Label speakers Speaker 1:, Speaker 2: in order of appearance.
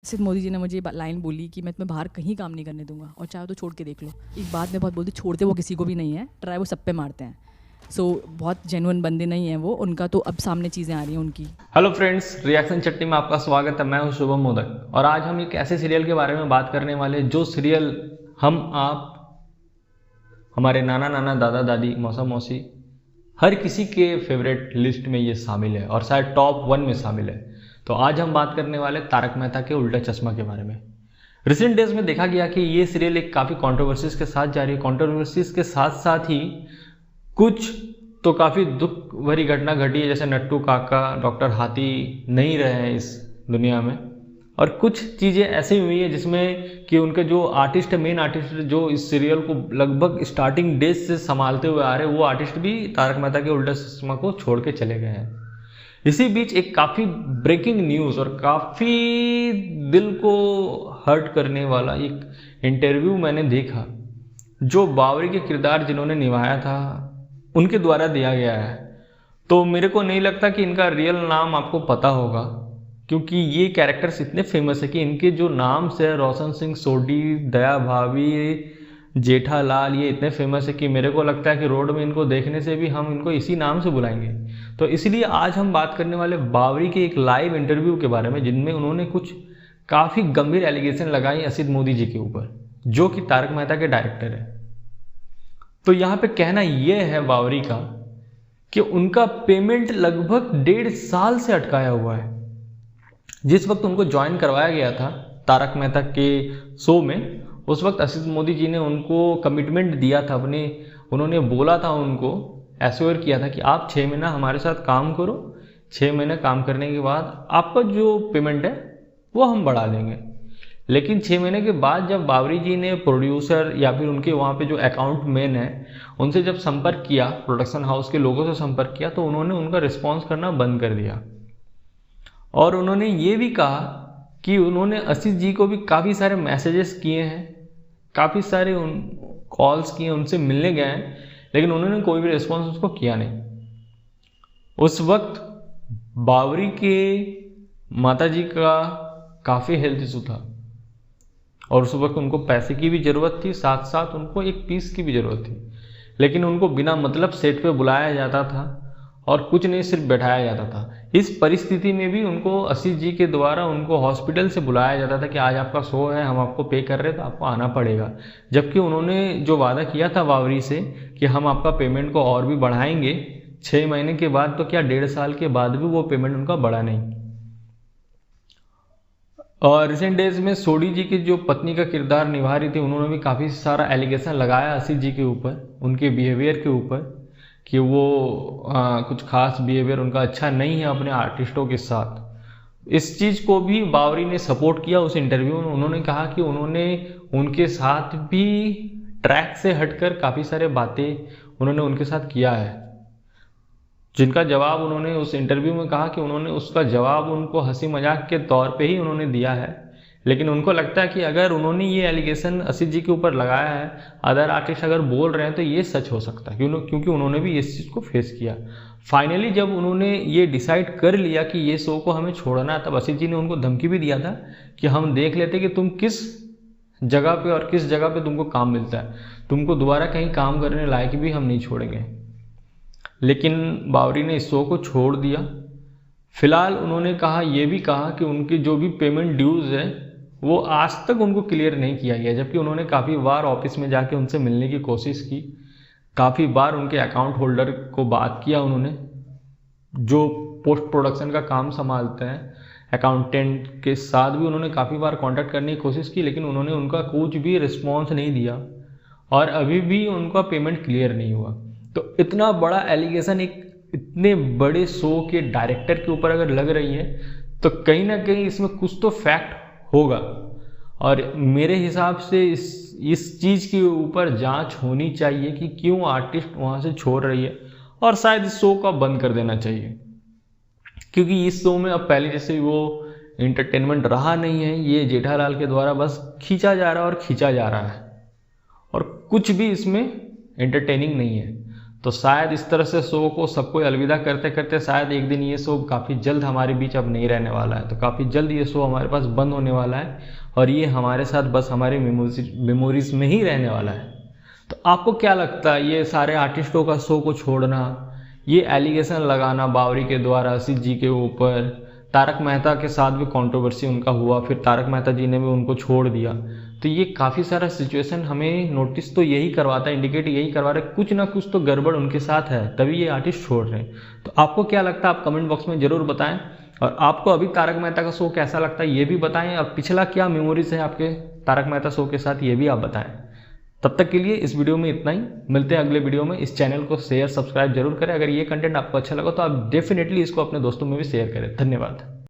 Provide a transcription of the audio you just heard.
Speaker 1: सिर्फ मोदी जी ने मुझे ये लाइन बोली कि मैं तुम्हें बाहर कहीं काम नहीं करने दूंगा और चाहे तो छोड़ के देख लो। एक बात मैं बहुत बोलती, छोड़ते वो किसी को भी नहीं है, ट्राई वो सब पे मारते हैं। बहुत जेन्युइन बंदे नहीं हैं वो, उनका तो अब सामने चीज़ें आ रही हैं उनकी।
Speaker 2: हेलो फ्रेंड्स, रिएक्शन चट्टी में आपका स्वागत है। मैं हूं शुभम मोदक और आज हम एक ऐसे सीरियल के बारे में बात करने वाले हैं जो सीरियल हम आप हमारे नाना नाना दादा दादी मौसा मौसी हर किसी के फेवरेट लिस्ट में ये शामिल है और शायद टॉप 1 में शामिल है। तो आज हम बात करने वाले तारक मेहता के उल्टा चश्मा के बारे में। रिसेंट डेज में देखा गया कि ये सीरियल एक काफ़ी कंट्रोवर्सीज के साथ जा रही है। कंट्रोवर्सीज के साथ साथ ही कुछ तो काफ़ी दुख भरी घटना घटी है, जैसे नट्टू काका डॉक्टर हाथी नहीं रहे हैं इस दुनिया में, और कुछ चीज़ें ऐसी हुई हैं जिसमें कि उनके जो आर्टिस्ट है, मेन आर्टिस्ट जो इस सीरियल को लगभग स्टार्टिंग डेज से संभालते हुए आ रहे हैं, वो आर्टिस्ट भी तारक मेहता के उल्टा चश्मा को छोड़ के चले गए हैं। इसी बीच एक काफ़ी ब्रेकिंग न्यूज़ और काफ़ी दिल को हर्ट करने वाला एक इंटरव्यू मैंने देखा जो बावरी के किरदार जिन्होंने निभाया था उनके द्वारा दिया गया है। तो मेरे को नहीं लगता कि इनका रियल नाम आपको पता होगा, क्योंकि ये कैरेक्टर्स इतने फेमस है कि इनके जो नाम से रोशन सिंह सोडी, दया भाभी, जेठालाल, ये इतने फेमस है कि मेरे को लगता है कि रोड में इनको देखने से भी हम इनको इसी नाम से बुलाएंगे। तो इसलिए आज हम बात करने वाले बावरी के एक लाइव इंटरव्यू के बारे में, जिनमें उन्होंने कुछ काफ़ी गंभीर एलिगेशन लगाई असित मोदी जी के ऊपर, जो कि तारक मेहता के डायरेक्टर है। तो यहाँ पे कहना यह है बावरी का कि उनका पेमेंट लगभग 1.5 साल से अटकाया हुआ है। जिस वक्त उनको ज्वाइन करवाया गया था तारक मेहता के शो में, उस वक्त असित मोदी जी ने उनको कमिटमेंट दिया था अपने, उन्होंने बोला था, उनको एश्योर किया था कि आप 6 महीना हमारे साथ काम करो, 6 महीने काम करने के बाद आपका जो पेमेंट है वो हम बढ़ा देंगे। लेकिन 6 महीने के बाद जब बावरी जी ने प्रोड्यूसर या फिर उनके वहाँ पे जो अकाउंट मैन है उनसे जब संपर्क किया, प्रोडक्शन हाउस के लोगों से संपर्क किया, तो उन्होंने उनका रिस्पॉन्स करना बंद कर दिया। और उन्होंने ये भी कहा कि उन्होंने असित जी को भी काफ़ी सारे मैसेजेस किए हैं, काफ़ी सारे कॉल्स किए, उनसे मिलने गए हैं, लेकिन उन्होंने कोई भी रिस्पॉन्स उसको किया नहीं। उस वक्त बावरी के माता जी का काफ़ी हेल्थ इशू था और उस वक्त उनको पैसे की भी ज़रूरत थी, साथ साथ उनको एक पीस की भी ज़रूरत थी। लेकिन उनको बिना मतलब सेट पे बुलाया जाता था और कुछ नहीं, सिर्फ बैठाया जाता था। इस परिस्थिति में भी उनको असित जी के द्वारा उनको हॉस्पिटल से बुलाया जाता था कि आज आपका शो है, हम आपको पे कर रहे हैं तो आपको आना पड़ेगा। जबकि उन्होंने जो वादा किया था बावरी से कि हम आपका पेमेंट को और भी बढ़ाएंगे 6 महीने के बाद, तो क्या 1.5 साल के बाद भी वो पेमेंट उनका बढ़ा नहीं। और रिसेंट डेज में सोडी जी की जो पत्नी का किरदार निभा रही थी, उन्होंने भी काफ़ी सारा एलिगेशन लगाया असित जी के ऊपर, उनके बिहेवियर के ऊपर, कि वो कुछ खास बिहेवियर उनका अच्छा नहीं है अपने आर्टिस्टों के साथ। इस चीज़ को भी बावरी ने सपोर्ट किया उस इंटरव्यू में। उन्होंने कहा कि उन्होंने उनके साथ भी ट्रैक से हटकर काफ़ी सारे बातें उन्होंने उनके साथ किया है, जिनका जवाब उन्होंने उस इंटरव्यू में कहा कि उन्होंने उसका जवाब उनको हंसी मजाक के तौर पे ही उन्होंने दिया है। लेकिन उनको लगता है कि अगर उन्होंने ये एलिगेशन असित जी के ऊपर लगाया है, अदर आर्टिस्ट अगर बोल रहे हैं, तो ये सच हो सकता है, क्योंकि उन्होंने भी इस चीज़ को फेस किया। फाइनली जब उन्होंने ये डिसाइड कर लिया कि ये शो को हमें छोड़ना, तब असित जी ने उनको धमकी भी दिया था कि हम देख लेते कि तुम किस जगह पे और किस जगह पे तुमको काम मिलता है, तुमको दोबारा कहीं काम करने लायक भी हम नहीं छोड़ेंगे। लेकिन बावरी ने इस शो को छोड़ दिया। फिलहाल उन्होंने कहा, ये भी कहा कि उनकी जो भी पेमेंट ड्यूज़ है वो आज तक उनको क्लियर नहीं किया गया, जबकि उन्होंने काफ़ी बार ऑफिस में जाके उनसे मिलने की कोशिश की, काफ़ी बार उनके अकाउंट होल्डर को बात किया, उन्होंने जो पोस्ट प्रोडक्शन का काम संभालते हैं अकाउंटेंट के साथ भी उन्होंने काफ़ी बार कांटेक्ट करने की कोशिश की, लेकिन उन्होंने उनका कुछ भी रिस्पॉन्स नहीं दिया और अभी भी उनका पेमेंट क्लियर नहीं हुआ। तो इतना बड़ा एलिगेशन एक इतने बड़े शो के डायरेक्टर के ऊपर अगर लग रही है, तो कहीं ना कहीं इसमें कुछ तो फैक्ट होगा। और मेरे हिसाब से इस चीज़ के ऊपर जांच होनी चाहिए कि क्यों आर्टिस्ट वहाँ से छोड़ रही है, और शायद इस शो को बंद कर देना चाहिए, क्योंकि इस शो में अब पहले जैसे वो एंटरटेनमेंट रहा नहीं है। ये जेठालाल के द्वारा बस खींचा जा रहा है और खींचा जा रहा है, और कुछ भी इसमें एंटरटेनिंग नहीं है। तो शायद इस तरह से शो को सबको अलविदा करते करते शायद एक दिन ये शो काफ़ी जल्द हमारे बीच अब नहीं रहने वाला है। तो काफ़ी जल्द ये शो हमारे पास बंद होने वाला है और ये हमारे साथ बस हमारे मेमोरीज में ही रहने वाला है। तो आपको क्या लगता है, ये सारे आर्टिस्टों का शो को छोड़ना, ये एलिगेशन लगाना बावरी के द्वारा असित जी के ऊपर, तारक मेहता के साथ भी कंट्रोवर्सी उनका हुआ, फिर तारक मेहता जी ने भी उनको छोड़ दिया, तो ये काफ़ी सारा सिचुएशन हमें नोटिस तो यही करवाता है, इंडिकेट यही करवा रहा है कुछ ना कुछ तो गड़बड़ उनके साथ है, तभी ये आर्टिस्ट छोड़ रहे हैं। तो आपको क्या लगता है आप कमेंट बॉक्स में ज़रूर बताएं, और आपको अभी तारक मेहता का शो कैसा लगता है ये भी बताएं, और पिछला क्या मेमोरीज है आपके तारक मेहता शो के साथ ये भी आप बताएं। तब तक के लिए इस वीडियो में इतना ही, मिलते हैं अगले वीडियो में। इस चैनल को शेयर सब्सक्राइब जरूर करें। अगर ये कंटेंट आपको अच्छा लगा तो आप डेफिनेटली इसको अपने दोस्तों में भी शेयर करें। धन्यवाद।